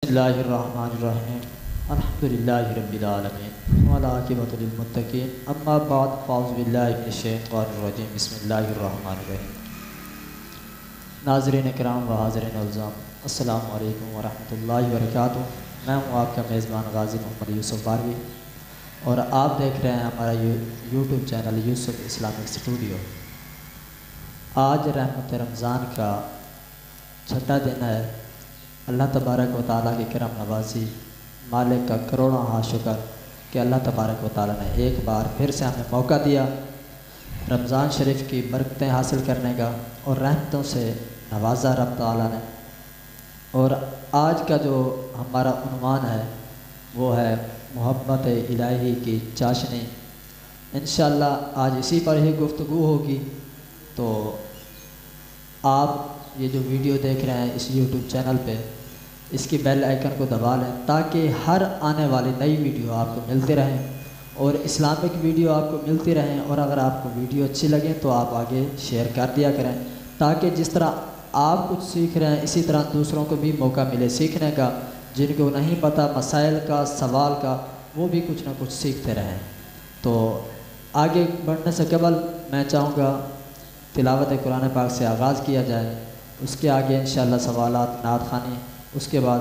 اللہ الرحمن الرحیم الحمدللہ رب العالمین والعاقبۃ للمتقین اما بعد فاعوذ باللہ من الشیطان الرجیم بسم اللہ الرحمن الرحیم۔ ناظرین کرام و حاضرین الزام السلام علیکم ورحمۃ اللہ وبرکاتہ۔ میں ہوں آپ کا میزبان غازی محمد یوسف باروی اور آپ دیکھ رہے ہیں ہمارا یوٹیوب چینل یوسف اسلامک اسٹوڈیو۔ آج رحمت رمضان کا چھٹا دن ہے۔ اللہ تبارک و تعالیٰ کی کرم نوازی، مالک کا کروڑوں ہاں شکر کہ اللہ تبارک و تعالیٰ نے ایک بار پھر سے ہمیں موقع دیا رمضان شریف کی برکتیں حاصل کرنے کا اور رحمتوں سے نوازا رب تعالیٰ نے۔ اور آج کا جو ہمارا عنوان ہے وہ ہے محبت الہی کی چاشنی۔ انشاءاللہ آج اسی پر ہی گفتگو ہوگی، تو آپ یہ جو ویڈیو دیکھ رہے ہیں اس یوٹیوب چینل پہ اس کی بیل آئیکن کو دبا لیں تاکہ ہر آنے والی نئی ویڈیو آپ کو ملتی رہیں اور اسلامک ویڈیو آپ کو ملتی رہیں، اور اگر آپ کو ویڈیو اچھی لگے تو آپ آگے شیئر کر دیا کریں تاکہ جس طرح آپ کچھ سیکھ رہے ہیں اسی طرح دوسروں کو بھی موقع ملے سیکھنے کا، جن کو نہیں پتہ مسائل کا سوال کا وہ بھی کچھ نہ کچھ سیکھتے رہیں۔ تو آگے بڑھنے سے قبل میں چاہوں گا تلاوت قرآن پاک سے آغاز کیا جائے، اس کے آگے انشاءاللہ سوالات نعت خوانی، اس کے بعد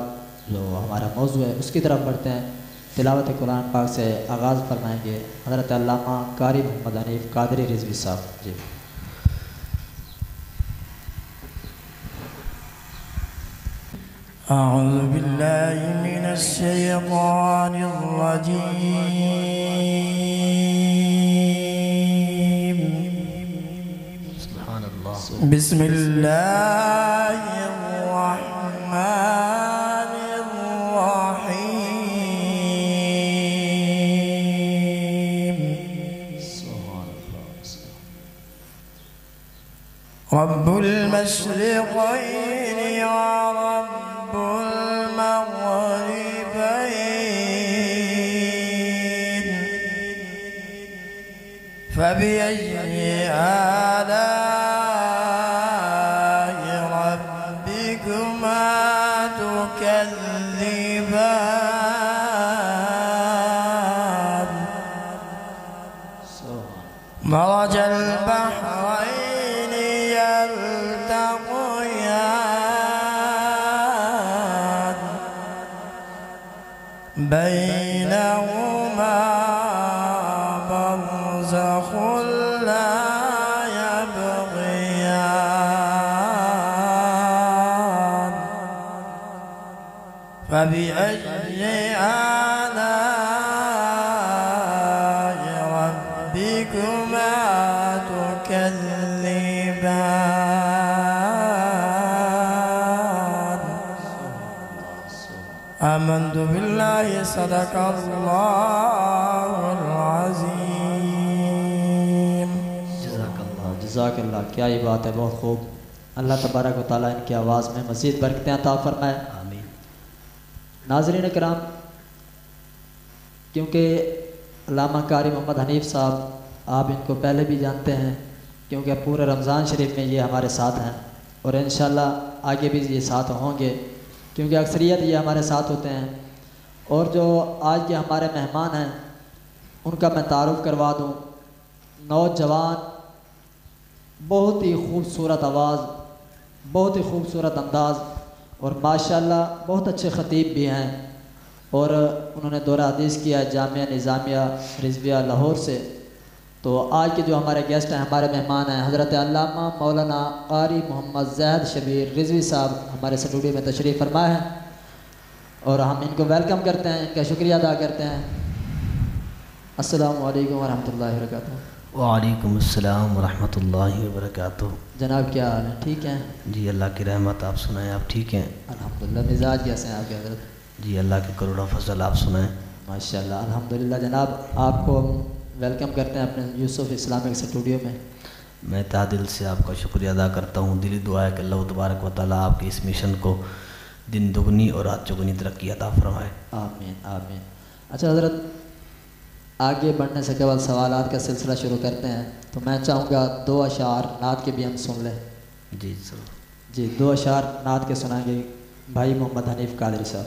جو ہمارا موضوع ہے اس کی طرف بڑھتے ہیں۔ تلاوت قرآن پاک سے آغاز فرمائیں گے حضرت علامہ قاری محمد حنیف قادری رضوی صاحب جی۔ اعوذ باللہ من الشیطان الرجیم، بسم اللہ الرحمن الرحیم۔ رب المشرقین ورب المغربین، فبأي آلاء ربكما تكذبان؟ مرج البحرين يلتقيان، بينهما برزخ لا يبغيان، فبأي آلاء ربكما تكذبان؟ آمنت بالله صدق اللہ العظیم۔ جزاک اللہ، کیا یہ بات ہے، بہت خوب۔ اللہ تبارک و تعالیٰ ان کی آواز میں مزید برکتیں عطا فرمائے، آمین۔ ناظرین کرام، کیونکہ علامہ قاری محمد حنیف صاحب آپ ان کو پہلے بھی جانتے ہیں کیونکہ پورے رمضان شریف میں یہ ہمارے ساتھ ہیں اور انشاءاللہ آگے بھی یہ ساتھ ہوں گے کیونکہ اکثریت یہ ہمارے ساتھ ہوتے ہیں۔ اور جو آج کے ہمارے مہمان ہیں ان کا میں تعارف کروا دوں۔ نوجوان، بہت ہی خوبصورت آواز، بہت ہی خوبصورت انداز اور ماشاءاللہ بہت اچھے خطیب بھی ہیں، اور انہوں نے دورہ حدیث کیا ہے جامعہ نظامیہ رضویہ لاہور سے۔ تو آج کے جو ہمارے گیسٹ ہیں، ہمارے مہمان ہیں، حضرت علامہ مولانا قاری محمد زاہد شبیر رضوی صاحب ہمارے اسٹوڈیو میں تشریف فرما ہے اور ہم ان کو ویلکم کرتے ہیں، ان کا شکریہ ادا کرتے ہیں۔ السلام علیکم ورحمۃ اللہ وبرکاتہ۔ وعلیکم السلام ورحمۃ اللہ وبرکاتہ۔ جناب کیا حال ہے، ٹھیک ہیں؟ جی اللہ کی رحمت، آپ سنائیں، آپ ٹھیک ہیں؟ الحمدللہ۔ مزاج کیسے ہیں آپ کے حضرت؟ جی اللہ کے کروڑوں فضل، آپ سنائیں۔ ماشاءاللہ الحمدللہ۔ جناب آپ کو ویلکم کرتے ہیں اپنے یوسف اسلامک اسٹوڈیو میں۔ میں تہ دل سے آپ کا شکریہ ادا کرتا ہوں، دلی دعا ہے کہ اللہ تبارک و تعالیٰ آپ کی اس مشن کو دن دگنی اور رات چگنی ترقی عطا فرمائے، آمین آمین۔ اچھا حضرت، آگے بڑھنے سے قبل سوالات کا سلسلہ شروع کرتے ہیں، تو میں چاہوں گا 2 اشعار نعت کے بھی ہم سن لیں۔ جی سر۔ جی 2 اشعار نعت کے سنائیں گے بھائی محمد حنیف قادری صاحب۔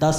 10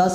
10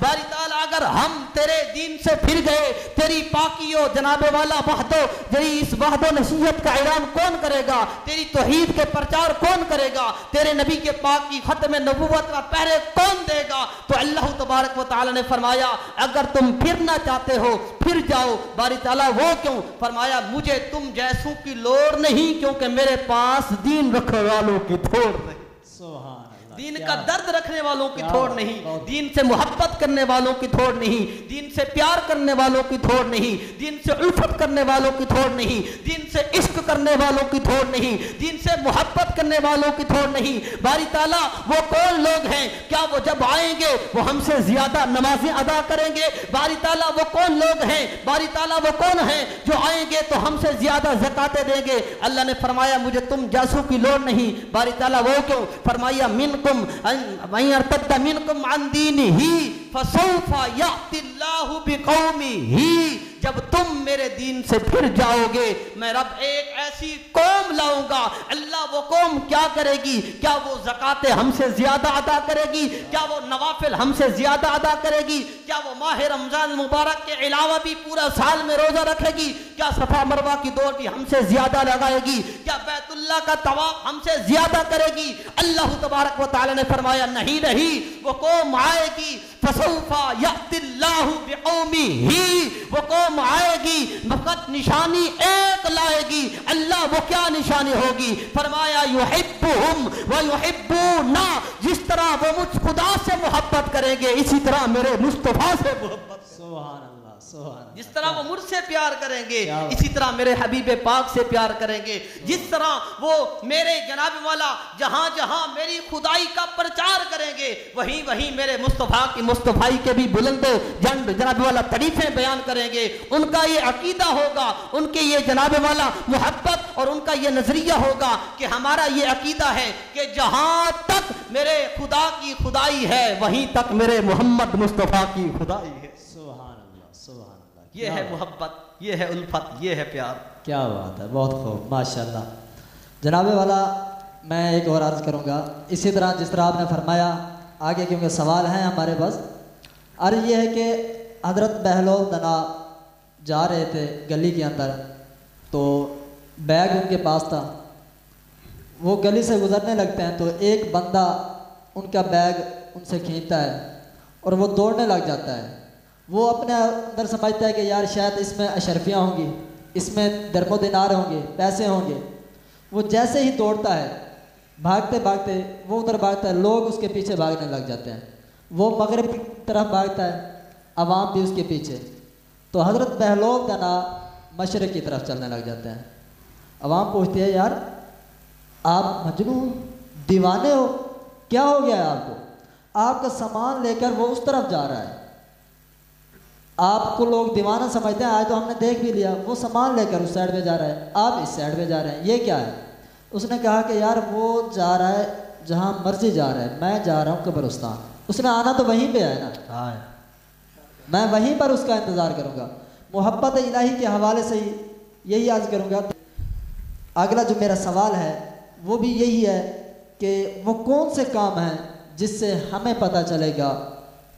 باری تعالیٰ اگر ہم تیرے دین سے پھر گئے، تیری پاکی و جناب والا وحدو تیری اس وحد و نصیحت کا اعلان کون کرے گا؟ تیری توحید کے پرچار کون کرے گا؟ تیرے نبی کے پاک کی ختم نبوت کا پہرے کون دے گا؟ تو اللہ تبارک و تعالیٰ نے فرمایا اگر تم پھرنا چاہتے ہو پھر جاؤ. باری تعالیٰ وہ کیوں؟ فرمایا مجھے تم جیسوں کی لوڑ نہیں، کیونکہ میرے پاس دین رکھنے والوں کی تھوڑ نہیں. سبحان دین کا درد رکھنے والوں کی تھوڑ نہیں، دین سے محبت کرنے والوں کی تھوڑ نہیں، دین سے پیار کرنے والوں کی تھوڑ نہیں، دین سے الفت کرنے والوں کی تھوڑ نہیں، دین سے عشق کرنے والوں کی تھوڑ نہیں، دین سے محبت کرنے والوں کی تھوڑ نہیں. باری تعالیٰ وہ کون لوگ ہیں؟ کیا وہ جب آئیں گے وہ ہم سے زیادہ نمازیں ادا کریں گے؟ باری تعالیٰ وہ کون لوگ ہیں؟ باری تعالیٰ وہ کون ہیں جو آئیں گے تو ہم سے زیادہ زکاتیں دیں گے؟ اللہ نے فرمایا مجھے تم جیسوں کی لوڑ نہیں. باری تعالیٰ وہ کیوں؟ فرمایا منکم من یرتد منکم عن دینہ فسوف یأتی اللہ بقومہ، جب تم میرے دین سے پھر جاؤ گے میں رب ایک ایسی قوم لاؤں گا. اللہ وہ قوم کیا کرے گی؟ کیا وہ زکاتیں ہم سے زیادہ ادا کرے گی؟ کیا وہ نوافل ہم سے زیادہ ادا کرے گی؟ کیا وہ ماہ رمضان مبارک کے علاوہ بھی پورا سال میں روزہ رکھے گی؟ کیا صفا مروہ کی دوڑ بھی ہم سے زیادہ لگائے گی؟ کیا بیت اللہ کا طواف ہم سے زیادہ کرے گی؟ اللہ تبارک و تعالی نے فرمایا نہیں نہیں، وہ قوم آئے گی فسوف یأتی اللہ بقومہ، وہ قوم آئے گی فقط نشانی ایک لائے گی. اللہ وہ کیا نشانی ہوگی؟ فرمایا یحبہم ویحبونا، جس طرح وہ مجھ خدا سے محبت کریں گے اسی طرح میرے مصطفیٰ سے محبت. سبحان اللہ سبحان اللہ. جس طرح وہ مجھ سے پیار کریں گے اسی طرح میرے حبیب پاک سے پیار کریں گے. جس طرح وہ میرے جناب والا جہاں جہاں میری خدائی کا پرچار کریں گے وہیں وہیں میرے مصطفیٰ کی مصطفائی کے بھی بلند جنب جناب والا تعریفیں بیان کریں گے. ان کا یہ عقیدہ ہوگا، ان کے یہ جناب والا محبت اور ان کا یہ نظریہ ہوگا کہ ہمارا یہ عقیدہ ہے کہ جہاں تک میرے خدا کی خدائی ہے وہیں تک میرے محمد مصطفیٰ کی خدائی ہے. سبحان اللہ سبحان اللہ. یہ ہے محبت، یہ ہے الفت، یہ ہے پیار. کیا بات ہے، بہت خوب ماشاءاللہ. جناب والا میں ایک اور عرض کروں گا اسی طرح جس طرح آپ نے فرمایا آگے، کیونکہ سوال ہیں ہمارے پاس. عرض یہ ہے کہ حضرت بہلول دنا جا رہے تھے گلی کے اندر تو بیگ ان کے پاس تھا. وہ گلی سے گزرنے لگتے ہیں تو ایک بندہ ان کا بیگ ان سے کھینچتا ہے اور وہ دوڑنے لگ جاتا ہے. وہ اپنے اندر سمجھتا ہے کہ یار شاید اس میں اشرفیاں ہوں گی، اس میں درم و دینار ہوں گے، پیسے ہوں گے. وہ جیسے ہی دوڑتا ہے بھاگتے بھاگتے وہ ادھر بھاگتا ہے، لوگ اس کے پیچھے بھاگنے لگ جاتے ہیں. وہ مغرب کی طرف بھاگتا ہے، عوام بھی اس کے پیچھے. تو حضرت بہلول دنا مشرق کی طرف چلنے لگ جاتے ہیں. عوام پوچھتی ہے یار آپ مجنون دیوانے ہو، کیا ہو گیا ہے آپ کو؟ آپ کا سامان لے کر وہ اس طرف جا رہا ہے، آپ کو لوگ دیوانہ سمجھتے ہیں. آج تو ہم نے دیکھ بھی لیا، وہ سامان لے کر اس سائڈ پہ جا رہا ہے، آپ اس سائڈ پہ جا رہے ہیں، یہ کیا ہے؟ اس نے کہا کہ یار وہ جا رہا ہے جہاں مرضی جا رہا ہے، میں جا رہا ہوں قبرستان. اس نے آنا تو وہیں پہ ہے نا، میں وہیں پر اس کا انتظار کروں گا. محبت الہی کے حوالے سے یہی عرض کروں گا. اگلا جو میرا سوال ہے وہ بھی یہی ہے کہ وہ کون سے کام ہیں جس سے ہمیں پتہ چلے گا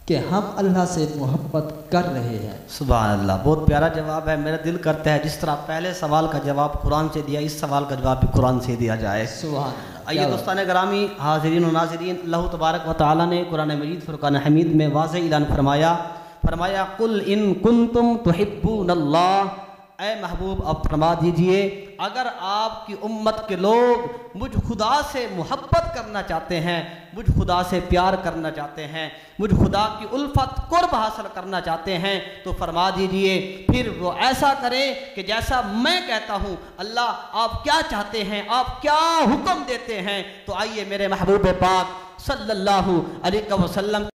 کہ ہم اللہ سے محبت کر رہے ہیں؟ سبحان اللہ، بہت پیارا جواب ہے. میرا دل کرتا ہے جس طرح پہلے سوال کا جواب قرآن سے دیا اس سوال کا جواب بھی قرآن سے دیا جائے. سبحان اللہ. آئیے دوستان گرامی، حاضرین و ناظرین، اللہ تبارک و تعالیٰ نے قرآن مجید فرقان حمید میں واضح اعلان فرمایا قل ان کنتم تحبون اللہ، اے محبوب اب فرما دیجئے اگر آپ کی امت کے لوگ مجھ خدا سے محبت کرنا چاہتے ہیں، مجھ خدا سے پیار کرنا چاہتے ہیں، مجھ خدا کی الفت قرب حاصل کرنا چاہتے ہیں تو فرما دیجئے پھر وہ ایسا کریں کہ جیسا میں کہتا ہوں. اللہ آپ کیا چاہتے ہیں، آپ کیا حکم دیتے ہیں؟ تو آئیے میرے محبوب پاک صلی اللہ علیہ وسلم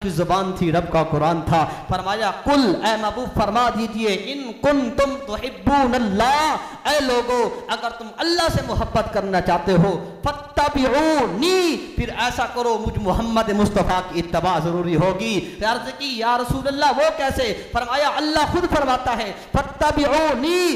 کی زبان تھی، رب کا قرآن تھا. فرمایا قل، اے محبوب فرما دیجئے ان کنتم تحبون اللہ، اے لوگو اگر تم اللہ سے محبت کرنا چاہتے ہو فاتبعونی، پھر ایسا کرو مجھ محمد مصطفیٰ کی اتباع ضروری ہوگی. عرض کی یا رسول اللہ وہ کیسے؟ فرمایا اللہ خود فرماتا ہے فاتبعونی،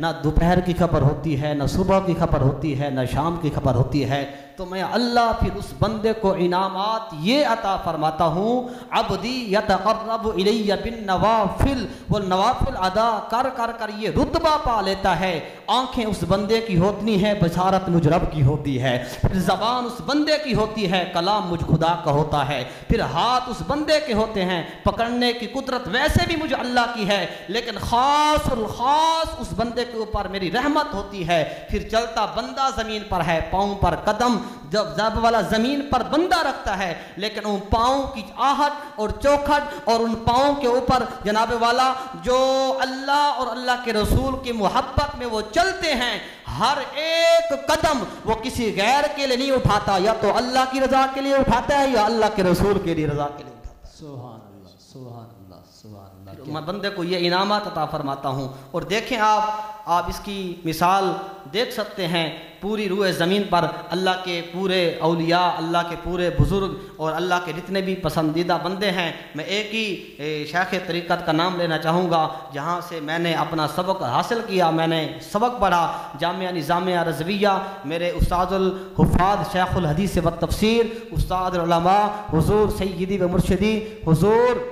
نہ دوپہر کی خبر ہوتی ہے، نہ صبح کی خبر ہوتی ہے، نہ شام کی خبر ہوتی ہے، تو میں اللہ پھر اس بندے کو انعامات یہ عطا فرماتا ہوں، عبدی یتقرب الی بالنوافل، وہ نوافل ادا کر کر کر یہ رتبہ پا لیتا ہے۔ آنکھیں اس بندے کی ہوتی ہیں، بصارت مجھ رب کی ہوتی ہے، پھر زبان اس بندے کی ہوتی ہے، کلام مجھ خدا کا ہوتا ہے، پھر ہاتھ اس بندے کے ہوتے ہیں، پکڑنے کی قدرت ویسے بھی مجھ اللہ کی ہے، لیکن خاص الخاص اس بندے کے اوپر میری رحمت ہوتی ہے۔ پھر چلتا بندہ زمین پر ہے، پاؤں پر قدم جب ضرب والا زمین پر بندہ رکھتا ہے، لیکن ان پاؤں کی آہٹ اور چوکھٹ اور ان پاؤں کے اوپر جناب والا جو اللہ اور اللہ کے رسول کی محبت میں وہ چلتے ہیں، ہر ایک قدم وہ کسی غیر کے لیے نہیں اٹھاتا، یا تو اللہ کی رضا کے لیے اٹھاتا ہے یا اللہ کے رسول کے لیے رضا کے لیے اٹھاتا ہے۔ سبحان اللہ، سبحان اللہ، سبحان اللہ۔ میں بندے کو یہ انعامات عطا فرماتا ہوں۔ اور دیکھیں آپ اس کی مثال دیکھ سکتے ہیں، پوری روئے زمین پر اللہ کے پورے اولیاء، اللہ کے پورے بزرگ اور اللہ کے جتنے بھی پسندیدہ بندے ہیں، میں ایک ہی شیخ طریقت کا نام لینا چاہوں گا جہاں سے میں نے اپنا سبق حاصل کیا، میں نے سبق پڑھا جامعہ نظامیہ رضویہ، میرے استاد الحفاظ شیخ الحدیث و تفسیر، استاد العلماء حضور سیدی و مرشدی حضور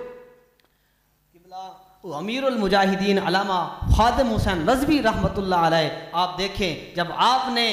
امیر المجاہدین علامہ خادم حسین رضوی رحمۃ اللہ علیہ۔ آپ دیکھیں جب آپ نے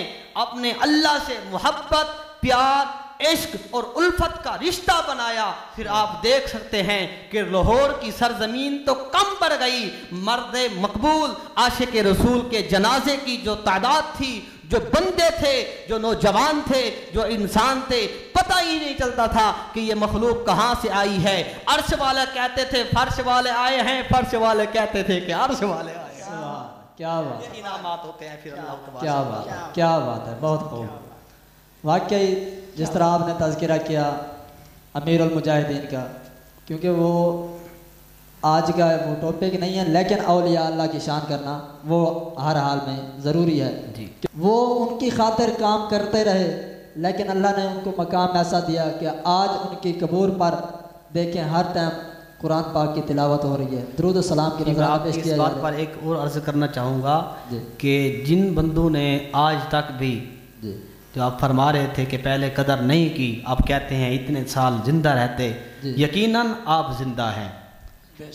اپنے اللہ سے محبت، پیار، عشق اور الفت کا رشتہ بنایا، پھر آپ دیکھ سکتے ہیں کہ لاہور کی سرزمین تو کم پڑ گئی، مرد مقبول عاشق رسول کے جنازے کی جو تعداد تھی، جو بندے تھے، جو نوجوان تھے، جو انسان تھے، پتہ ہی نہیں چلتا تھا کہ یہ مخلوق کہاں سے آئی ہے۔ عرش والے کہتے تھے فرش والے آئے ہیں، فرش والے کہتے تھے کہ عرش والے آئے ہیں۔ کیا بات، یہ انعامات ہوتے ہیں پھر اللہ تبارک۔ کیا بات ہے، کیا بات ہے، بہت خوب۔ واقعی جس طرح آپ نے تذکرہ کیا امیر المجاہدین کا، کیونکہ وہ آج کا وہ ٹاپک نہیں ہے، لیکن اولیاء اللہ کی شان کرنا وہ ہر حال میں ضروری ہے جی۔ وہ ان کی خاطر کام کرتے رہے، لیکن اللہ نے ان کو مقام ایسا دیا کہ آج ان کی قبور پر دیکھیں ہر ٹائم قرآن پاک کی تلاوت ہو رہی ہے، درود و سلام کی نظرانہ پیش کیا اس جا بات رہا پر ہے۔ ایک اور عرض کرنا چاہوں گا جی کہ جن بندوں نے آج تک بھی جی جو آپ فرما رہے تھے کہ پہلے قدر نہیں کی، آپ کہتے ہیں اتنے سال زندہ رہتے، جی۔ یقیناً آپ زندہ ہیں۔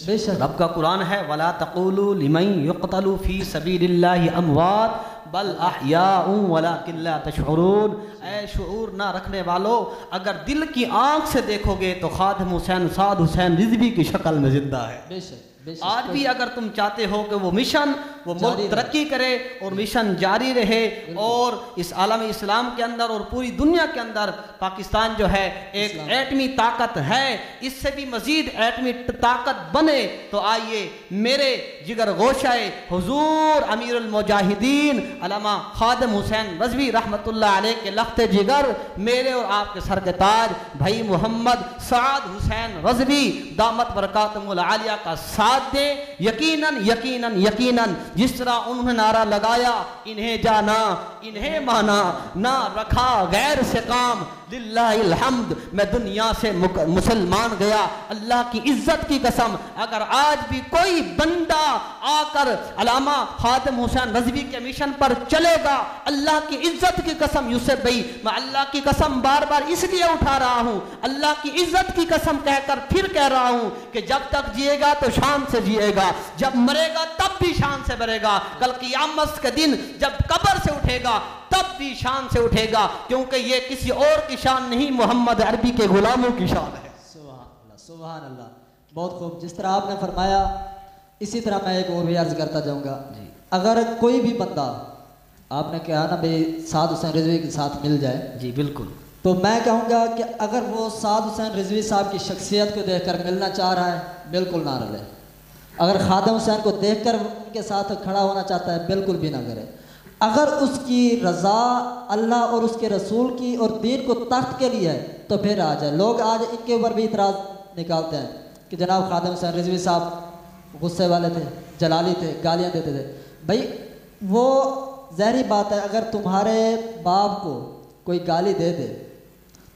بے شک رب کا قرآن ہے وَلَا تَقُولُوا لِمَنْ يُقْتَلُ فِي سَبِيلِ اللَّهِ أَمْوَاتٌ بَلْ أَحْيَاءٌ وَلَكِنْ لَا تَشْعُرُونَ۔ اے شعور نہ رکھنے والو، اگر دل کی آنکھ سے دیکھو گے تو خادم حسین سعد حسین رضوی کی شکل میں زندہ ہے۔ بے شک بے شک۔ آج بھی اگر تم چاہتے ہو کہ وہ مشن وہ ملک ترقی کرے اور مشن جاری رہے اور اس عالم اسلام کے اندر اور پوری دنیا کے اندر پاکستان جو ہے ایک ایٹمی طاقت ہے، اس سے بھی مزید ایٹمی طاقت بنے، تو آئیے میرے جگر گوشہ حضور امیر المجاہدین علامہ خادم حسین رضوی رحمۃ اللہ علیہ کے لخت جگر، میرے اور آپ کے سر کے تاج بھائی محمد سعد حسین رضوی دامت برکاتہم العالیہ کا ساتھ دیں۔ یقیناً یقیناً یقیناً جس طرح انہوں نے نعرہ لگایا انہیں جانا انہیں مانا نہ رکھا غیر سے کام، للہ الحمد، میں دنیا سے مسلمان گیا، اللہ کی عزت کی قسم اگر آج بھی کوئی بندہ آ کر علامہ خادم حسین رضوی کے مشن پر چلے گا، اللہ کی عزت کی قسم یوسف بھائی، میں اللہ کی قسم بار بار اس لیے اٹھا رہا ہوں، اللہ کی عزت کی قسم کہہ کر پھر کہہ رہا ہوں کہ جب تک جیے گا تو شان سے جیے گا، جب مرے گا تب بھی شان سے مرے گا، کل قیامت کے دن جب قبر سے اٹھے گا تب بھی شان سے اٹھے گا، کیونکہ یہ کسی اور کی شان نہیں، محمد عربی کے غلاموں کی شان ہے۔ سبحان اللہ، سبحان اللہ، بہت خوب۔ جس طرح آپ نے فرمایا اسی طرح میں ایک اور بھی عرض کرتا جاؤں گا، اگر کوئی بھی بندہ آپ نے کہا نا بھئی سعد حسین رضوی کے ساتھ مل جائے، جی بالکل، تو میں کہوں گا کہ اگر وہ سعد حسین رضوی صاحب کی شخصیت کو دیکھ کر ملنا چاہ رہا ہے بالکل نہ رلے، اگر خادم حسین کو دیکھ کر ان کے ساتھ کھڑا ہونا چاہتا ہے بالکل بھی نہ کرے، اگر اس کی رضا اللہ اور اس کے رسول کی اور دین کو تخت کے لیے ہے تو پھر آ جائے۔ لوگ آج ان کے اوپر بھی اعتراض نکالتے ہیں کہ جناب خادم حسین رضوی صاحب غصے والے تھے، جلالی تھے، گالیاں دیتے تھے۔ بھائی وہ ظاہری بات ہے، اگر تمہارے باپ کو کوئی گالی دے دے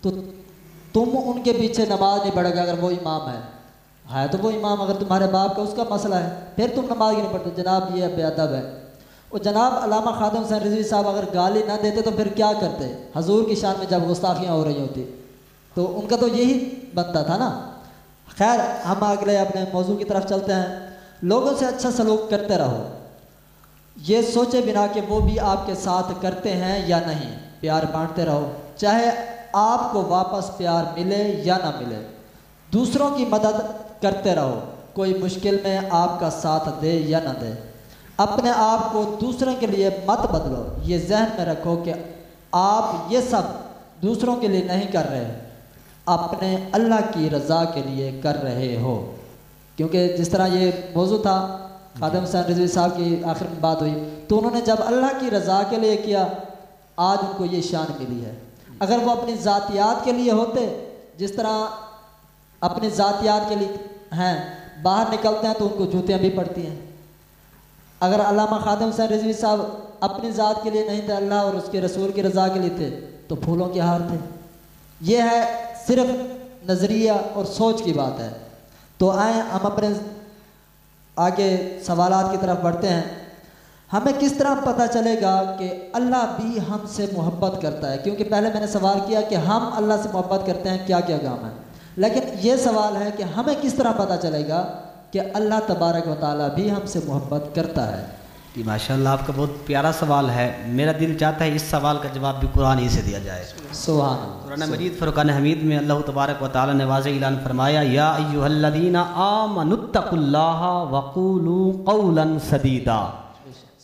تو تم ان کے پیچھے نماز نہیں پڑھو گے، اگر وہ امام ہے تو وہ امام، اگر تمہارے باپ کا اس کا مسئلہ ہے پھر تم نماز نہیں پڑھتے، جناب یہ بے ادب ہے۔ وہ جناب علامہ خادم حسین رضوی صاحب اگر گالی نہ دیتے تو پھر کیا کرتے؟ حضور کی شان میں جب گستاخیاں ہو رہی ہوتی تو ان کا تو یہی بنتا تھا نا۔ خیر ہم اگلے اپنے موضوع کی طرف چلتے ہیں۔ لوگوں سے اچھا سلوک کرتے رہو، یہ سوچے بنا کہ وہ بھی آپ کے ساتھ کرتے ہیں یا نہیں۔ پیار بانٹتے رہو، چاہے آپ کو واپس پیار ملے یا نہ ملے۔ دوسروں کی مدد کرتے رہو، کوئی مشکل میں آپ کا ساتھ دے یا نہ دے۔ اپنے آپ کو دوسروں کے لیے مت بدلو، یہ ذہن میں رکھو کہ آپ یہ سب دوسروں کے لیے نہیں کر رہے، اپنے اللہ کی رضا کے لیے کر رہے ہو۔ کیونکہ جس طرح یہ موضوع تھا خادم حسین رضوی صاحب کی آخر میں بات ہوئی تو انہوں نے جب اللہ کی رضا کے لیے کیا، آج ان کو یہ شان ملی ہے۔ اگر وہ اپنی ذاتیات کے لیے ہوتے، جس طرح اپنی ذاتیات کے لیے ہیں، باہر نکلتے ہیں تو ان کو جوتیاں بھی پڑتی ہیں۔ اگر علامہ خادم حسین رضوی صاحب اپنی ذات کے لیے نہیں تھے، اللہ اور اس کے رسول کی رضا کے لیے تھے تو پھولوں کے ہار تھے۔ یہ ہے صرف نظریہ اور سوچ کی بات ہے۔ تو آئیں ہم اپنے آگے سوالات کی طرف بڑھتے ہیں۔ ہمیں کس طرح پتہ چلے گا کہ اللہ بھی ہم سے محبت کرتا ہے؟ کیونکہ پہلے میں نے سوال کیا کہ ہم اللہ سے محبت کرتے ہیں، کیا کیا کام ہے، لیکن یہ سوال ہے کہ ہمیں کس طرح پتہ چلے گا کہ اللہ تبارک و تعالیٰ بھی ہم سے محبت کرتا ہے؟ جی ماشاءاللہ، آپ کا بہت پیارا سوال ہے۔ میرا دل چاہتا ہے اس سوال کا جواب بھی قرآن ہی سے دیا جائے۔ سبحان اللہ۔ قرآن مجید فرقان حمید میں اللہ تبارک و تعالیٰ نے واضح اعلان فرمایا، یا ایھا الذین آمنوا اتقوا اللہ وقولوا قولا سدیدا۔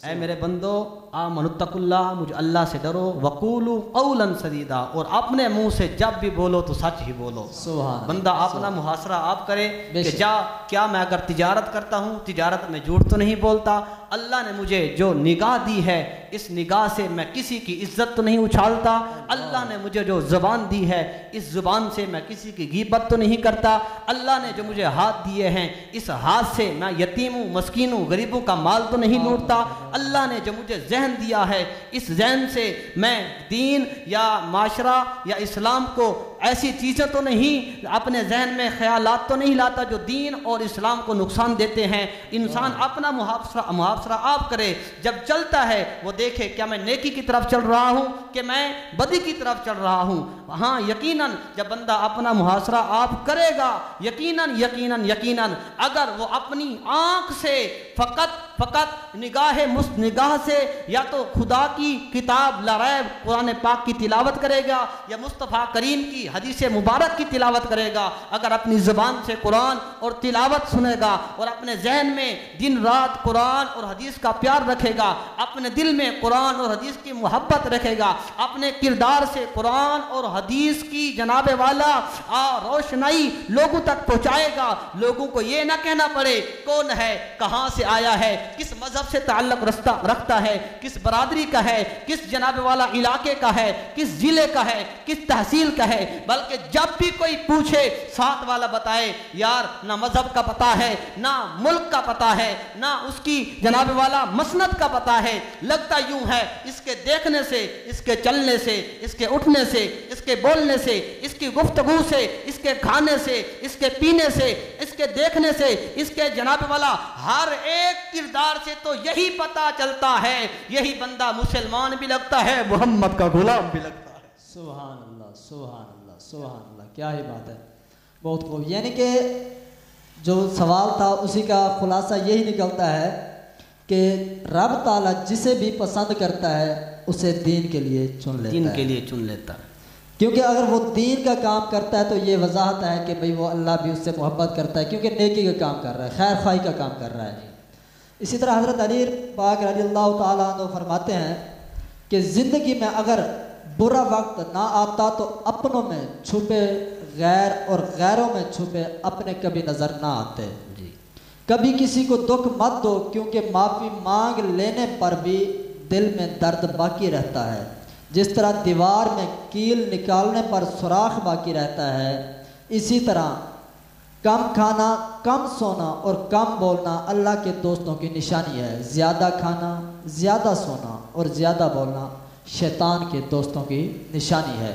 اے میرے بندو، آمنوا اتقوا اللہ، مجھے اللہ سے ڈرو، وقولوا قولا سدیدا، اور اپنے منہ سے جب بھی بولو تو سچ ہی بولو۔ سبحان بندہ اپنا محاصرہ آپ کرے بے کہ شک۔ کیا میں اگر تجارت کرتا ہوں، تجارت میں جھوٹ تو نہیں بولتا؟ اللہ نے مجھے جو نگاہ دی ہے، اس نگاہ سے میں کسی کی عزت تو نہیں اچھالتا؟ اللہ نے مجھے جو زبان دی ہے، اس زبان سے میں کسی کی غیبت تو نہیں کرتا؟ اللہ نے جو مجھے ہاتھ دیے ہیں، اس ہاتھ سے میں یتیموں، مسکینوں، غریبوں کا مال تو نہیں لوٹتا؟ اللہ نے جو مجھے ذہن دیا ہے، اس ذہن سے میں دین یا معاشرہ یا اسلام کو ایسی چیزیں تو نہیں، اپنے ذہن میں خیالات تو نہیں لاتا جو دین اور اسلام کو نقصان دیتے ہیں۔ انسان اپنا محاصرہ آپ کرے، جب چلتا ہے وہ دیکھے کیا میں نیکی کی طرف چل رہا ہوں کہ میں بدی کی طرف چل رہا ہوں۔ ہاں یقیناً جب بندہ اپنا محاصرہ آپ کرے گا، یقیناً اگر وہ اپنی آنکھ سے فقط نگاہ سے یا تو خدا کی کتاب لا ریب قرآن پاک کی تلاوت کرے گا یا مصطفیٰ کریم کی حدیث مبارک کی تلاوت کرے گا، اگر اپنی زبان سے قرآن اور تلاوت سنے گا اور اپنے ذہن میں دن رات قرآن اور حدیث کا پیار رکھے گا، اپنے دل میں قرآن اور حدیث کی محبت رکھے گا، اپنے کردار سے قرآن اور حدیث کی جناب والا روشنائی لوگوں تک پہنچائے گا، لوگوں کو یہ نہ کہنا پڑے کون ہے، کہاں سے آیا ہے، کس مذہب سے تعلق رکھتا ہے، کس برادری کا ہے، کس جناب والا علاقے کا ہے، کس ضلع کا ہے، کس تحصیل کا ہے، بلکہ جب بھی کوئی پوچھے ساتھ والا بتائے یار نہ مذہب کا پتہ ہے، نہ ملک کا پتہ ہے، نہ اس کی جناب والا مسند کا پتہ ہے، لگتا یوں ہے اس کے دیکھنے سے، اس کے چلنے سے، اس کے اٹھنے سے، اس کے بولنے سے، اس کی گفتگو سے، اس کے کھانے سے، اس کے پینے سے، اس کے دیکھنے سے، اس کے جناب والا ہر ایک کردار سے تو یہی پتہ چلتا ہے یہی بندہ مسلمان بھی لگتا ہے، محمد کا غلام بھی لگتا ہے۔ سبحان اللہ، سبحان اللہ، سبحان اللہ، کیا ہی بات ہے، بہت خوب۔ یعنی کہ جو سوال تھا اسی کا خلاصہ یہی نکلتا ہے کہ رب تعالیٰ جسے بھی پسند کرتا ہے اسے دین کے لیے چن لیتا ہے، دین کے لیے چن لیتا ہے، کیونکہ اگر وہ دین کا کام کرتا ہے تو یہ وضاحت ہے کہ بھئی وہ اللہ بھی اس سے محبت کرتا ہے، کیونکہ نیکی کا کام کر رہا ہے، خیر خواہی کا کام کر رہا ہے۔ اسی طرح حضرت علی پاک رضی اللہ تعالیٰ عنہ فرماتے ہیں کہ زندگی میں اگر برا وقت نہ آتا تو اپنوں میں چھپے غیر اور غیروں میں چھپے اپنے کبھی نظر نہ آتے۔ کبھی کسی کو دکھ مت دو کیونکہ معافی مانگ لینے پر بھی دل میں درد باقی رہتا ہے، جس طرح دیوار میں کیل نکالنے پر سوراخ باقی رہتا ہے، اسی طرح کم کھانا، کم سونا اور کم بولنا اللہ کے دوستوں کی نشانی ہے، زیادہ کھانا، زیادہ سونا اور زیادہ بولنا شیطان کے دوستوں کی نشانی ہے۔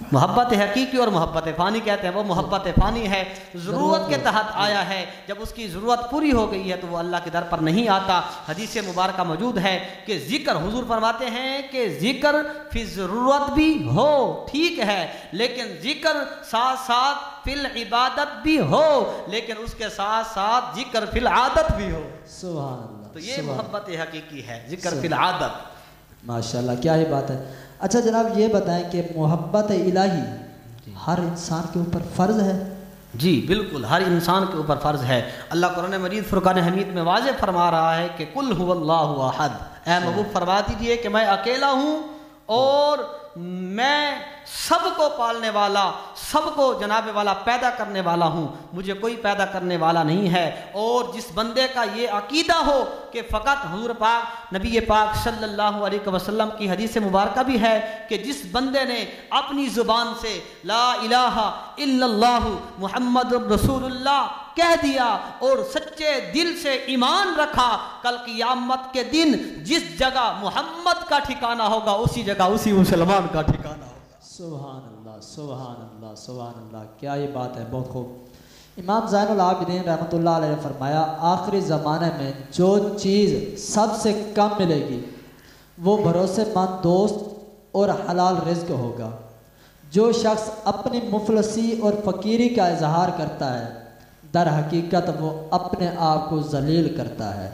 محبت حقیقی اور محبت فانی کہتے ہیں، وہ محبت فانی ہے، ضرورت کے تحت آیا ہے، جب اس کی ضرورت پوری ہو گئی ہے تو وہ اللہ کے در پر نہیں آتا۔ حدیث مبارکہ موجود ہے کہ ذکر، حضور فرماتے ہیں کہ ذکر فی ضرورت بھی ہو ٹھیک ہے، لیکن ذکر ساتھ ساتھ فی العبادت بھی ہو، لیکن اس کے ساتھ ساتھ ذکر فی العادت بھی ہو۔ سبحان اللہ، تو یہ محبت حقیقی ہے، ذکر فی العادت۔ ماشاءاللہ، کیا ہی بات ہے۔ اچھا جناب یہ بتائیں کہ محبت الہی ہر انسان کے اوپر فرض ہے؟ جی بالکل، ہر انسان کے اوپر فرض ہے۔ اللہ قرآن مجید فرقان حمید میں واضح فرما رہا ہے کہ قل هو اللہ احد، اے محبوب فرما دیجئے کہ میں اکیلا ہوں اور میں سب کو پالنے والا، سب کو جناب والا پیدا کرنے والا ہوں، مجھے کوئی پیدا کرنے والا نہیں ہے۔ اور جس بندے کا یہ عقیدہ ہو کہ فقط حضور پاک نبی پاک صلی اللہ علیہ وسلم کی حدیث مبارکہ بھی ہے کہ جس بندے نے اپنی زبان سے لا الہ الا اللہ محمد رسول اللہ کہہ دیا اور سچے دل سے ایمان رکھا، کل قیامت کے دن جس جگہ محمد کا ٹھکانہ ہوگا اسی جگہ اسی مسلمان کا ٹھکانہ ہوگا۔ سبحان اللہ، سبحان اللہ، سبحان اللہ، کیا یہ بات ہے، بہت خوب۔ امام زین العابدین رحمۃ اللہ علیہ نے فرمایا آخری زمانے میں جو چیز سب سے کم ملے گی وہ بھروسے مند دوست اور حلال رزق ہوگا۔ جو شخص اپنی مفلسی اور فقیری کا اظہار کرتا ہے در حقیقت وہ اپنے آپ کو ذلیل کرتا ہے۔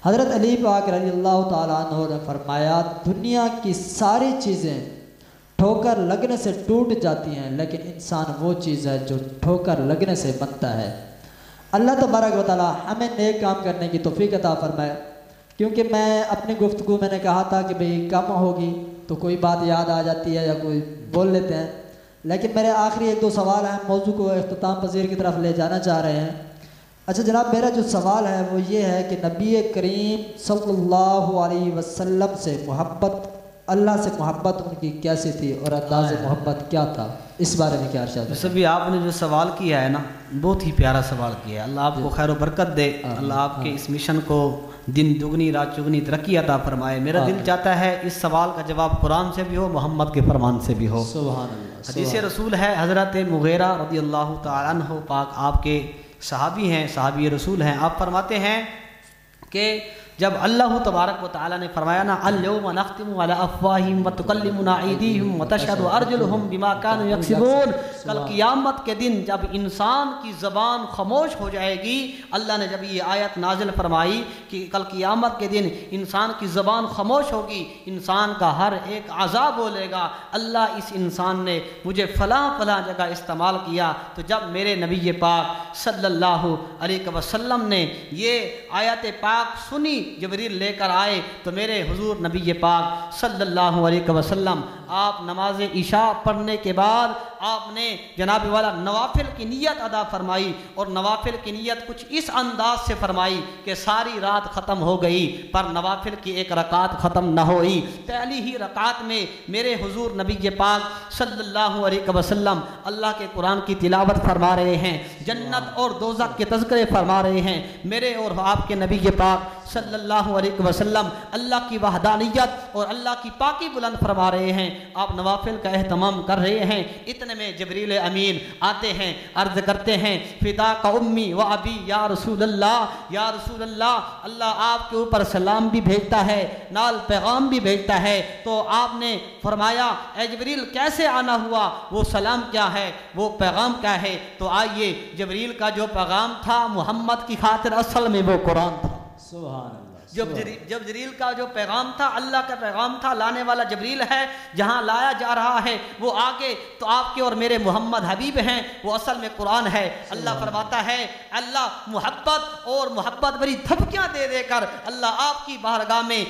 حضرت علی پاک رضی اللہ تعالیٰ عنہ نے فرمایا دنیا کی ساری چیزیں ٹھوکر لگنے سے ٹوٹ جاتی ہیں، لیکن انسان وہ چیز ہے جو ٹھوکر لگنے سے بنتا ہے۔ اللہ تبارک و تعالیٰ ہمیں نیک کام کرنے کی توفیق عطا فرمائے۔ کیونکہ میں اپنی گفتگو میں نے کہا تھا کہ بھئی کم ہوگی تو کوئی بات یاد آ جاتی ہے یا کوئی بول لیتے ہیں، لیکن میرے آخری ایک دو سوال ہیں، موضوع کو اختتام پذیر کی طرف لے جانا چاہ رہے ہیں۔ اچھا جناب، میرا جو سوال ہے وہ یہ ہے کہ نبی کریم صلی اللہ علیہ وسلم سے محبت، اللہ سے محبت ان کی کیسی تھی اور انداز محبت کیا تھا، اس بارے میں کیا ارشاد ہے؟ سبھی آپ نے جو سوال کیا ہے نا بہت ہی پیارا سوال کیا ہے، اللہ آپ کو خیر و برکت دے، اللہ آپ کے اس مشن کو دن دگنی رات چگنی ترقی عطا فرمائے۔ میرا دل چاہتا ہے اس سوال کا جواب قرآن سے بھی ہو، محمد کے فرمان سے بھی ہو۔ سبحان اللہ۔ حدیث رسول ہے، حضرت مغیرہ رضی اللہ تعالیٰ عنہ پاک آپ کے صحابی ہیں، صحابی رسول ہیں، آپ فرماتے ہیں کہ جب اللہ تبارک و تعالیٰ نے فرمایا نا الیوم نختم علی افواہہم وتکلمنا ایدیہم وتشہد ارجلہم بما کانوا یکسبون، کل قیامت کے دن جب انسان کی زبان خاموش ہو جائے گی، اللہ نے جب یہ آیت نازل فرمائی کہ کل قیامت کے دن انسان کی زبان خاموش ہوگی، انسان کا ہر ایک اعضاء بولے گا اللہ اس انسان نے مجھے فلاں فلاں جگہ استعمال کیا۔ تو جب میرے نبی پاک صلی اللہ علیہ وسلم نے یہ آیت پاک سنی، جبریل لے کر آئے تو میرے حضور نبی پاک صلی اللہ علیہ وسلم آپ نماز عشاء پڑھنے کے بعد آپ نے جناب والا نوافل کی نیت ادا فرمائی، اور نوافل کی نیت کچھ اس انداز سے فرمائی کہ ساری رات ختم ہو گئی پر نوافل کی ایک رکعت ختم نہ ہوئی۔ پہلی ہی رکعت میں میرے حضور نبی پاک صلی اللہ علیہ وسلم اللہ کے قرآن کی تلاوت فرما رہے ہیں، جنت اور دوزخ کے تذکرے فرما رہے ہیں، میرے اور آپ کے نبی پاک صلی اللہ علیہ وسلم اللہ کی وحدانیت اور اللہ کی پاکی بلند فرما رہے ہیں، آپ نوافل کا اہتمام کر رہے ہیں۔ اتنے میں جبریل امین آتے ہیں، عرض کرتے ہیں فدا کا امی و ابی یا رسول اللہ، یا رسول اللہ، اللہ آپ کے اوپر سلام بھی بھیجتا ہے نال پیغام بھی بھیجتا ہے۔ تو آپ نے فرمایا اے جبریل کیسے آنا ہوا، وہ سلام کیا ہے، وہ پیغام کیا ہے؟ تو آئیے، جبریل کا جو پیغام تھا محمد کی خاطر اصل میں وہ قرآن تھا۔ سبحان اللہ۔ جب جبریل کا جو پیغام تھا اللہ کا پیغام تھا، لانے والا جبریل ہے، جہاں لایا جا رہا ہے وہ آگے تو آپ کے اور میرے محمد حبیب ہیں، وہ اصل میں قرآن ہے۔ اللہ فرماتا ہے، اللہ محبت اور محبت بری دھمکیاں دے دے کر اللہ آپ کی بارگاہ میں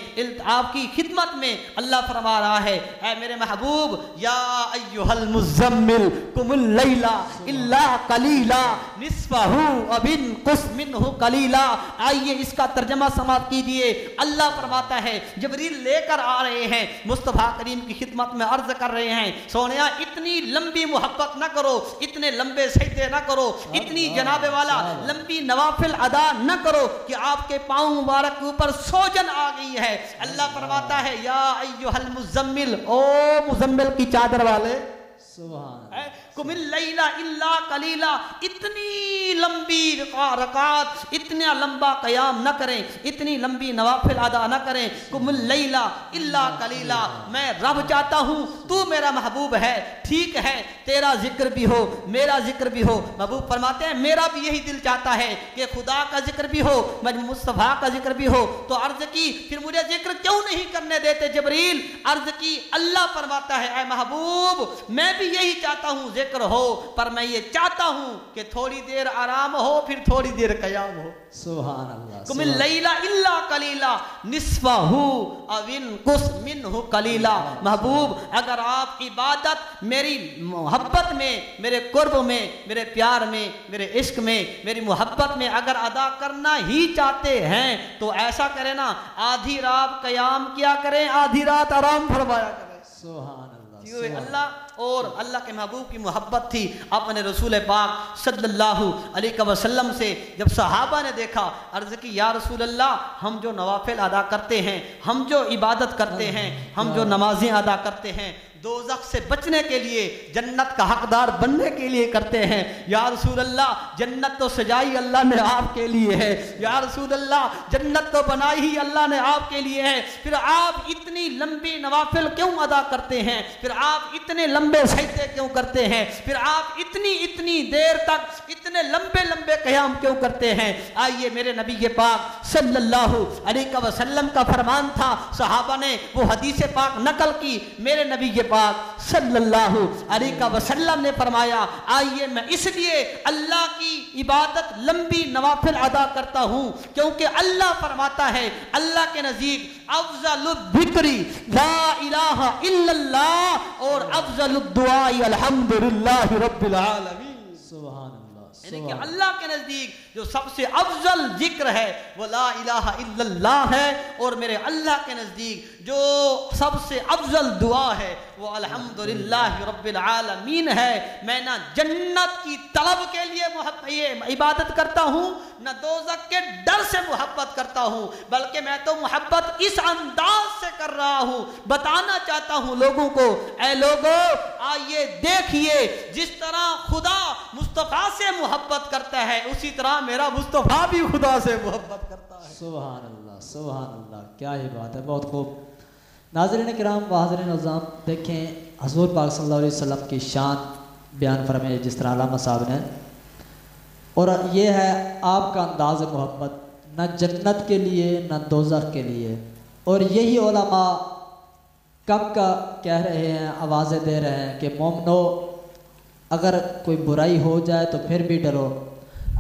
آپ کی خدمت میں اللہ فرما رہا ہے اے میرے محبوب یا ایھا المزمل قم اللیل الا قلیلا نصفہ او انقص منہ قلیلا۔ آئیے اس کا ترجمہ سماعت کیجیے۔ اللہ فرماتا ہے جبریل لے کر آ رہے ہیں، مصطفیٰ کریم کی خدمت میں عرض کر رہے ہیں سونیا اتنی لمبی محبت نہ کرو، اتنے لمبے سجدے نہ کرو، اتنی جناب والا لمبی نوافل ادا نہ کرو کہ آپ کے پاؤں مبارک کے اوپر سوجن آ گئی ہے۔ اللہ فرماتا ہے یا ایھا المزمل، او مزمل کی چادر والے سبحان قم اللیل الا قلیلا، اتنی لمبی رکعات، اتنا لمبا قیام نہ کریں، اتنی لمبی نوافل ادا نہ کریں. قم اللیل الا قلیلا، میں رب چاہتا ہوں تو میرا محبوب ہے، ٹھیک ہے تیرا ذکر بھی ہو میرا ذکر بھی ہو. محبوب فرماتے ہیں میرا بھی یہی دل چاہتا ہے کہ خدا کا ذکر بھی ہو، مصطفیٰ کا ذکر بھی ہو. تو عرض کی پھر مجھے ذکر کیوں نہیں کرنے دیتے جبریل؟ عرض کی اللہ فرماتا ہے اے محبوب میں بھی یہی چاہتا ہوں ذکر ہو، پر میں یہ چاہتا ہوں کہ تھوڑی دیر آرام ہو پھر تھوڑی دیر قیام ہو. سبحان اللہ. قم اللیل الا قلیلا نصفہ او انقص منہ قلیلا. محبوب اگر آپ عبادت میری محبت میں، میرے قرب میں، میرے پیار میں، میرے عشق میں، میری محبت میں اگر ادا کرنا ہی چاہتے ہیں تو ایسا کریں نا، آدھی رات قیام کیا کریں، آدھی رات آرام فرمایا کریں. سبحان اللہ. اللہ اور اللہ کے محبوب کی محبت تھی. اپنے رسول پاک صلی اللہ علیہ وسلم سے جب صحابہ نے دیکھا، عرض کی یا رسول اللہ ہم جو نوافل ادا کرتے ہیں، ہم جو عبادت کرتے ہیں، ہم جو نمازیں ادا کرتے ہیں، دوزخ سے بچنے کے لیے، جنت کا حقدار بننے کے لیے کرتے ہیں. یا رسول اللہ جنت تو سجائی اللہ نے آپ کے لیے ہے، یا رسول اللہ جنت تو بنائی ہی اللہ نے آپ کے لیے ہے، پھر آپ اتنی لمبی نوافل کیوں ادا کرتے ہیں؟ پھر آپ اتنے لمبے سجدے کیوں کرتے ہیں؟ پھر آپ اتنی دیر تک اتنے لمبے قیام کیوں کرتے ہیں؟ آئیے میرے نبی پاک صلی اللہ علیہ وسلم کا فرمان تھا، صحابہ نے وہ حدیث پاک نقل کی. میرے نبی پاک صلی اللہ علیہ وسلم نے فرمایا آئیے میں اس لیے اللہ کی عبادت لمبی نوافل ادا کرتا ہوں کیونکہ اللہ فرماتا ہے اللہ کے نزدیک افضل الذکر لا الہ الا اللہ اور افضل الدعاء الحمدللہ رب العالمین. سبحان اللہ. یعنی کہ اللہ کے نزدیک جو سب سے افضل ذکر ہے وہ لا الہ الا اللہ ہے، اور میرے اللہ کے نزدیک جو سب سے افضل دعا ہے وہ الحمدللہ رب العالمین ہے. میں نہ جنت کی طلب کے لیے یہ عبادت کرتا ہوں، نہ دوزخ کے ڈر سے محبت کرتا ہوں، بلکہ میں تو محبت اس انداز سے کر رہا ہوں. بتانا چاہتا ہوں لوگوں کو، اے لوگوں آئیے دیکھیے جس طرح خدا مصطفیٰ سے محبت کرتا ہے اسی طرح میرا مصطفیٰ بھی خدا سے محبت کرتا ہے. سبحان اللہ. سبحان اللہ. کیا ہی بات ہے، بہت خوب. ناظرین کرام و حاضرین عظام، دیکھیں حضور پاک صلی اللہ علیہ وسلم کی شان بیان فرمائے جس طرح علامہ صاحب نے، اور یہ ہے آپ کا انداز محبت، نہ جنت کے لیے نہ دوزخ کے لیے. اور یہی علماء کب کا کہہ رہے ہیں، آوازیں دے رہے ہیں کہ مومنو اگر کوئی برائی ہو جائے تو پھر بھی ڈرو،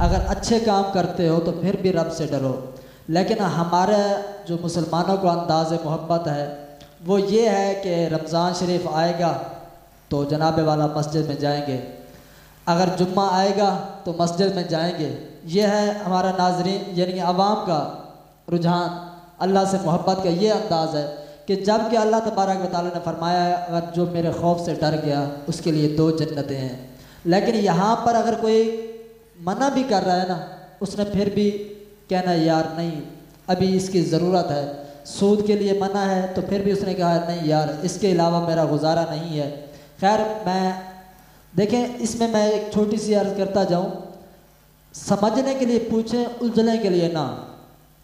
اگر اچھے کام کرتے ہو تو پھر بھی رب سے ڈرو. لیکن ہمارے جو مسلمانوں کو انداز محبت ہے وہ یہ ہے کہ رمضان شریف آئے گا تو جناب والا مسجد میں جائیں گے، اگر جمعہ آئے گا تو مسجد میں جائیں گے. یہ ہے ہمارا ناظرین یعنی عوام کا رجحان، اللہ سے محبت کا یہ انداز ہے کہ جب کہ اللہ تبارک و تعالیٰ نے فرمایا ہے اگر جو میرے خوف سے ڈر گیا اس کے لیے 2 جنتیں ہیں. لیکن یہاں پر اگر کوئی منع بھی کر رہا ہے نا، اس نے پھر بھی کہنا یار نہیں ابھی اس کی ضرورت ہے. سود کے لیے منع ہے تو پھر بھی اس نے کہا نہیں یار اس کے علاوہ میرا گزارا نہیں ہے. خیر میں دیکھیں اس میں ایک چھوٹی سی عرض کرتا جاؤں، سمجھنے کے لیے پوچھیں، الجھنے کے لیے نہ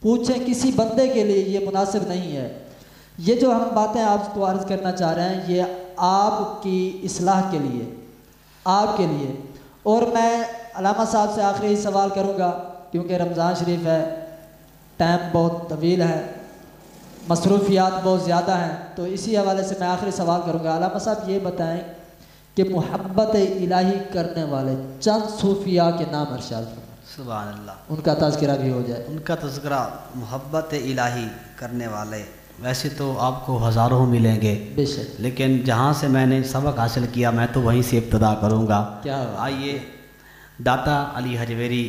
پوچھیں. کسی بندے کے لیے یہ مناسب نہیں ہے. یہ جو ہم باتیں آپ کو عرض کرنا چاہ رہے ہیں یہ آپ کی اصلاح کے لیے، آپ کے لیے. اور میں علامہ صاحب سے آخری سوال کروں گا کیونکہ رمضان شریف ہے، ٹائم بہت طویل ہے، مصروفیات بہت زیادہ ہیں، تو اسی حوالے سے میں آخری سوال کروں گا. علامہ صاحب یہ بتائیں کہ محبت الہی کرنے والے چند صوفیاء کے نام ارشاد فرمائیں. سبحان اللہ. ان کا تذکرہ بھی ہو جائے. ان کا تذکرہ محبت الہی کرنے والے ویسے تو آپ کو ہزاروں ملیں گے بے شک، لیکن جہاں سے میں نے سبق حاصل کیا میں تو وہیں سے ابتدا کروں گا. کیا آئیے داتا علی حجویری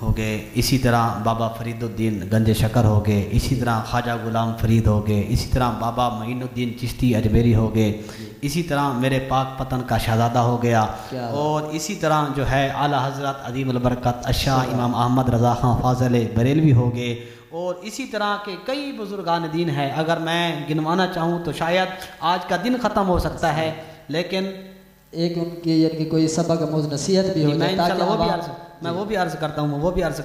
ہو گئے، اسی طرح بابا فرید الدین گنج شکر ہو گئے، اسی طرح خواجہ غلام فرید ہو گئے، اسی طرح بابا معین الدین چشتی اجمیری ہو گئے، اسی طرح میرے پاک پتن کا شہزادہ ہو گیا، اور اسی طرح جو ہے اعلیٰ حضرت عظیم البرکت الشاہ امام احمد رضا خان فاضل بریلوی ہو گئے، اور اسی طرح کے کئی بزرگان دین ہیں. اگر میں گنوانا چاہوں تو شاید آج کا دن ختم ہو سکتا ہے، لیکن ایک ان کی یعنی کہ کوئی سبق آموز نصیحت بھی ہو جائے تاکہ میں وہ بھی عرض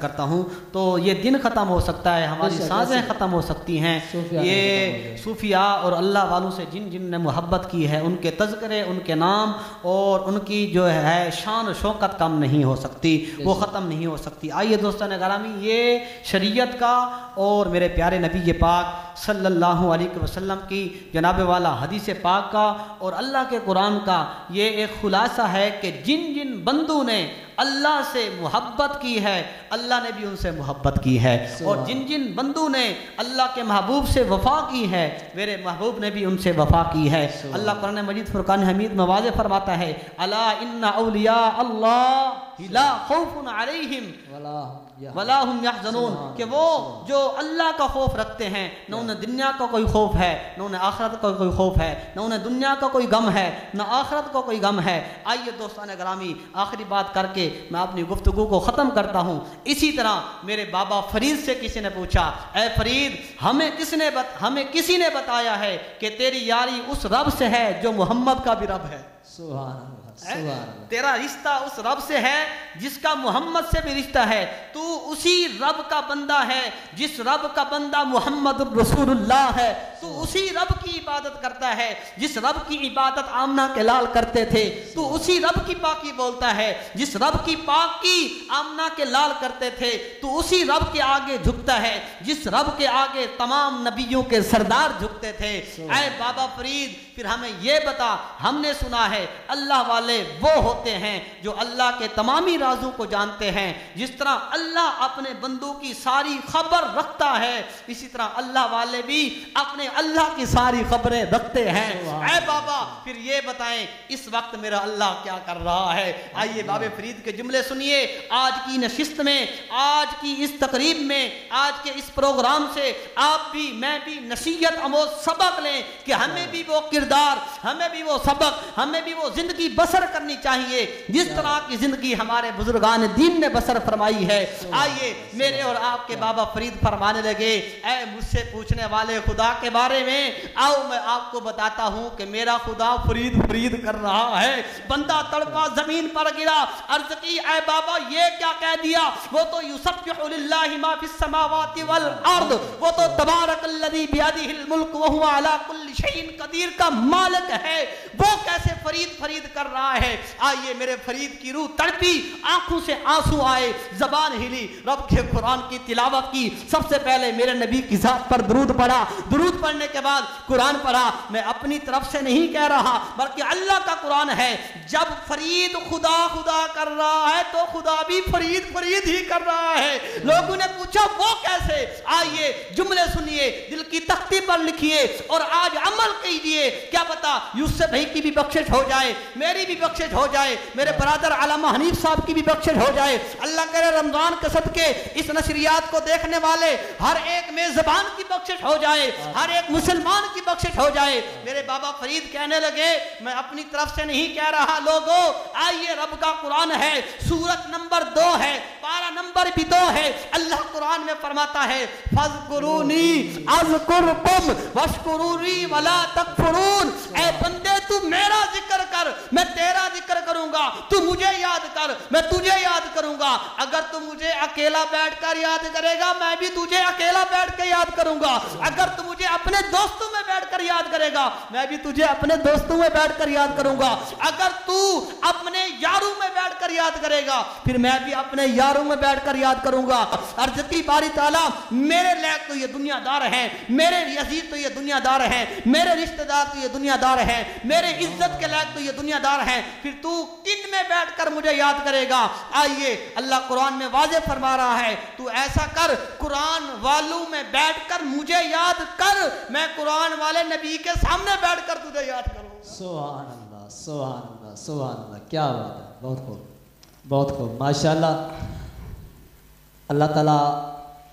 کرتا ہوں تو یہ دن ختم ہو سکتا ہے، ہماری سازیں ختم ہو سکتی ہیں، یہ صوفیاء اور اللہ والوں سے جن جن نے محبت کی ہے ان کے تذکرے، ان کے نام اور ان کی جو ہے شان و شوکت کم نہیں ہو سکتی، وہ ختم نہیں ہو سکتی۔ آئیے دوستان گرامی، یہ شریعت کا اور میرے پیارے نبی پاک صلی اللہ علیہ وسلم کی جناب والا حدیث پاک کا اور اللہ کے قرآن کا یہ ایک خلاصہ ہے کہ جن جن بندوں نے اللہ سے محبت کی ہے اللہ نے بھی ان سے محبت کی ہے، اور جن جن بندوں نے اللہ کے محبوب سے وفا کی ہے میرے محبوب نے بھی ان سے وفا کی ہے۔ اللہ قرآن مجید فرقان حمید میں واضح فرماتا ہے الا ان اولیاء اللہ لا خوف علیہم ولا هم يحزنون، کہ وہ جو اللہ کا خوف رکھتے ہیں نہ انہیں دنیا کا کوئی خوف ہے نہ انہیں آخرت کا کوئی خوف ہے، نہ انہیں دنیا کا کوئی غم ہے نہ آخرت کا کوئی غم ہے۔ آئیے دوستان گرامی، آخری بات کر کے میں اپنی گفتگو کو ختم کرتا ہوں۔ اسی طرح میرے بابا فرید سے کسی نے پوچھا، اے فرید ہمیں کسی نے بتایا ہے کہ تیری یاری اس رب سے ہے جو محمد کا بھی رب ہے۔ سبحان اللہ، تیرا رشتہ اس رب سے ہے جس کا محمد سے بھی رشتہ ہے، تو اسی رب کا بندہ ہے جس رب کا بندہ محمد رسول اللہ ہے، تو اسی رب کی عبادت کرتا ہے جس رب کی عبادت آمنہ کے لال کرتے تھے، تو اسی رب کی پاکی بولتا ہے جس رب کی پاکی آمنہ کے لال کرتے تھے، تو اسی رب کے آگے جھکتا ہے جس رب کے آگے تمام نبیوں کے سردار جھکتے تھے۔ اے بابا فرید پھر ہمیں یہ بتا، ہم نے سنا ہے اللہ والے وہ ہوتے ہیں جو اللہ کے تمامی رازوں کو جانتے ہیں، جس طرح اللہ اپنے بندوں کی ساری خبر رکھتا ہے اسی طرح اللہ والے بھی اپنے اللہ کی ساری خبریں رکھتے ہیں۔ اے بابا پھر یہ بتائیں اس وقت میرا اللہ کیا کر رہا ہے؟ آئیے بابا فرید کے جملے سنیے۔ آج کی نشست میں، آج کی اس تقریب میں، آج کے اس پروگرام سے آپ بھی میں بھی نصیحت آموز سبق لیں کہ ہمیں بھی وہ کردار، ہمیں بھی وہ سبق، ہمیں بھی وہ زندگی بسر کرنی چاہیے جس طرح کی زندگی ہمارے بزرگان دین نے بسر فرمائی ہے۔ آئیے میرے اور آپ کے بابا فرید فرمانے لگے، اے مجھ سے پوچھنے والے خدا کے بارے میں، آؤ میں آپ کو بتاتا ہوں کہ میرا خدا فرید فرید کر رہا ہے۔ بندہ تڑپا زمین پر گرا، عرض کی اے بابا یہ کیا کہہ دیا؟ وہ تو یسبح للہ ما فی السماوات والارض، وہ تو تبارک الذی بیدہ الملک وہو علی کل شیء قدیر کا مالک ہے، وہ کیسے فرید فرید کر رہا ہے؟ آئیے میرے فرید کی روح تڑپی، آنکھوں سے آنسو آئے، زبان ہلی، رب کے قرآن کی تلاوت کی، سب سے پہلے میرے نبی کی ذات پر درود پڑھا، درود پڑھنے کے بعد قرآن پڑھا۔ میں اپنی طرف سے نہیں کہہ رہا بلکہ اللہ کا قرآن ہے، جب فرید خدا خدا کر رہا ہے تو خدا بھی فرید فرید ہی کر رہا ہے۔ لوگوں نے پوچھا وہ کیسے؟ آئیے جملے سنیے، دل کی تختی پر لکھیے اور آج عمل کیجئے، کیا پتا یوسف بھائی کی بھی بخشش ہو جائے، میری بھی بخشش ہو جائے، میرے برادر علامہ حنیف صاحب کی بھی بخشش ہو جائے۔ اللہ کرے رمضان کے صدقے اس نشریات کو دیکھنے والے ہر ایک میزبان کی بخشش ہو جائے، ہر ایک مسلمان کی بخشش ہو جائے۔ میرے بابا فرید کہنے لگے میں اپنی طرف سے نہیں کہہ رہا، لوگوں آئیے رب کا قرآن ہے، سورت نمبر 2 ہے، پارہ نمبر بھی 2 ہے۔ اللہ قرآن میں فرماتا ہے فَاذْكُرُونِي أَذْكُرْكُمْ وَاشْكُرُوا وَلَا تَكْفُرُونَ، اے بندے تو میرا ذکر کر میں تیرا ذکر کروں گا، تو مجھے یاد کر میں تجھے یاد کروں گا۔ اگر تو مجھے اکیلا بیٹھ کر یاد کرے گا میں بھی تجھے اکیلا بیٹھ کے یاد کروں گا، اگر تو مجھے اپنے دوستوں میں بیٹھ کر یاد کرے گا میں بھی تجھے اپنے دوستوں میں بیٹھ کر یاد کروں گا، اگر تو اپنے یاروں میں بیٹھ کر یاد کرے گا پھر میں بھی اپنے یاروں میں بیٹھ کر یاد کروں گا۔ عرض کی باری تعالیٰ میرے لائق تو یہ دنیا دار ہیں، میرے عزیز تو یہ دنیا دار ہیں، میرے رشتہ دار تو یہ دنیا دار ہیں، میرے عزت کے لائق تو یہ دنیا دار ہیں، پھر تو کن میں بیٹھ کر مجھے یاد کرے گا؟ آئیے اللہ قرآن میں واضح فرما رہا ہے تو ایسا کر قرآن والوں میں بیٹھ کر مجھے یاد کر، میں قرآن والے نبی کے سامنے بیٹھ کر تجھے یاد کروں گا۔ سبحان اللہ سبحان اللہ سبحان اللہ، کیا بات ہے، بہت خوب بہت خوب، ماشاءاللہ۔ اللہ تعالیٰ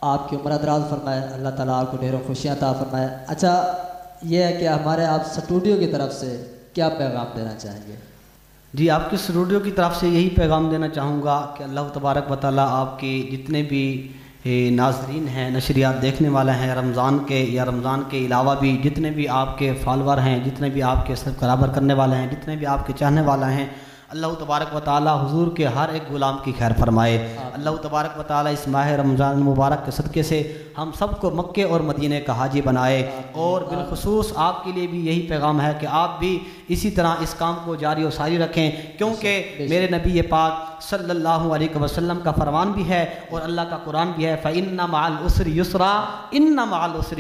آپ کی عمر دراز فرمائے، اللہ تعالیٰ آپ کو ڈھیروں خوشیاں عطا فرمائے۔ اچھا یہ ہے کہ ہمارے آپ اسٹوڈیو کی طرف سے کیا پیغام دینا چاہیں گے؟ جی آپ کے اسٹوڈیو کی طرف سے یہی پیغام دینا چاہوں گا کہ اللہ تبارک و تعالیٰ آپ کے جتنے بھی ناظرین ہیں، نشریات دیکھنے والے ہیں، رمضان کے یا رمضان کے علاوہ بھی جتنے بھی آپ کے فالور ہیں، جتنے بھی آپ کے سبسکرائبر کرنے والے ہیں، جتنے بھی آپ کے چاہنے والے ہیں، اللہ تبارک و تعالی حضور کے ہر ایک غلام کی خیر فرمائے۔ اللہ تبارک و تعالی اس ماہ رمضان المبارک کے صدقے سے ہم سب کو مکے اور مدینے کا حاجی بنائے، اور بالخصوص آپ کے لیے بھی یہی پیغام ہے کہ آپ بھی اسی طرح اس کام کو جاری و ساری رکھیں، کیونکہ میرے نبی پاک صلی اللہ علیہ وسلم کا فرمان بھی ہے اور اللہ کا قرآن بھی ہے، فَإِنَّ مَعَ الْعُسْرِ يُسْرًا إِنَّ مَعَ الْعُسْرِ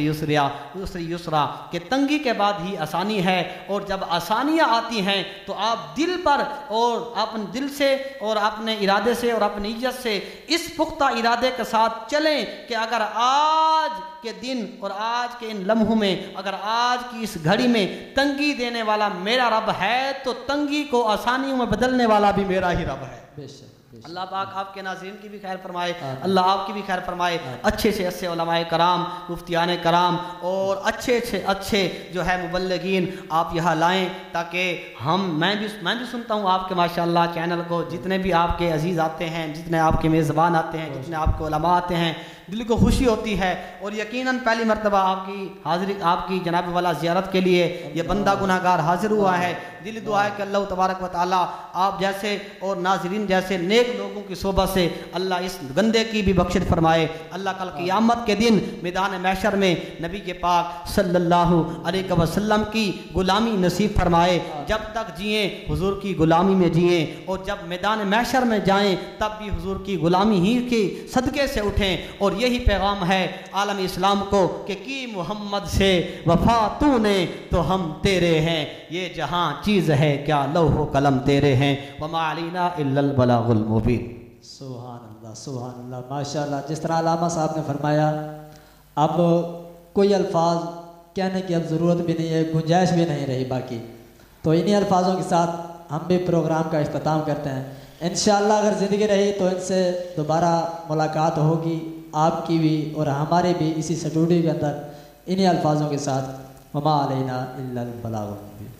يُسْرًا، کہ تنگی کے بعد ہی آسانی ہے، اور جب آسانیاں آتی ہیں تو آپ دل پر اور اپنے دل سے اور اپنے ارادے سے اور اپنی نیت سے اس پختہ ارادے کے ساتھ چلیں کہ اگر آج کے دن اور آج کے ان لمحوں میں، اگر آج کی اس گھڑی میں تنگی دینے والا میرا رب ہے تو تنگی کو آسانیوں میں بدلنے والا بھی میرا ہی رب ہے۔ اللہ پاک آپ کے ناظرین کی بھی خیر فرمائے، اللہ آپ کی بھی خیر فرمائے، اچھے سے اچھے علماء کرام، مفتیان کرام اور اچھے سے اچھے جو ہے مبلغین آپ یہاں لائیں، تاکہ میں بھی سنتا ہوں آپ کے ماشاءاللہ چینل کو، جتنے بھی آپ کے عزیز آتے ہیں، جتنے آپ کے میزبان آتے ہیں، جتنے آپ کے علماء آتے ہیں، دل کو خوشی ہوتی ہے، اور یقیناً پہلی مرتبہ آپ کی حاضری، آپ کی جناب والا زیارت کے لیے یہ بندہ گناہ گار حاضر ہوا ہے۔ دل دعا ہے کہ اللہ تبارک و تعالی آپ جیسے اور ناظرین جیسے نیک لوگوں کی صحبت سے اللہ اس گندے کی بھی بخشش فرمائے۔ اللہ کل قیامت کے دن میدان محشر میں نبی کے پاک صلی اللہ علیہ وسلم کی غلامی نصیب فرمائے، جب تک جئیں حضور کی غلامی میں جئیں، اور جب میدان محشر میں جائیں تب بھی حضور کی غلامی ہی کے صدقے سے اٹھیں۔ اور یہی پیغام ہے عالم اسلام کو کہ کی محمد سے وفا تو نے تو ہم تیرے ہیں، یہ جہاں چیز ہے کیا لوح و قلم تیرے ہیں، وما علینا الا البلاغ المبین۔ سبحان اللہ، سبحان اللہ، ماشاءاللہ۔ جس طرح علامہ صاحب نے فرمایا، اب کوئی الفاظ کہنے کی اب ضرورت بھی نہیں ہے، گنجائش بھی نہیں رہی باقی، تو انہی الفاظوں کے ساتھ ہم بھی پروگرام کا اختتام کرتے ہیں۔ انشاءاللہ اگر زندگی رہی تو ان سے دوبارہ ملاقات ہوگی، آپ کی بھی اور ہمارے بھی اسی اسٹوڈیو کے اندر انہی الفاظوں کے ساتھ، وما علینا الا البلاغ المبین۔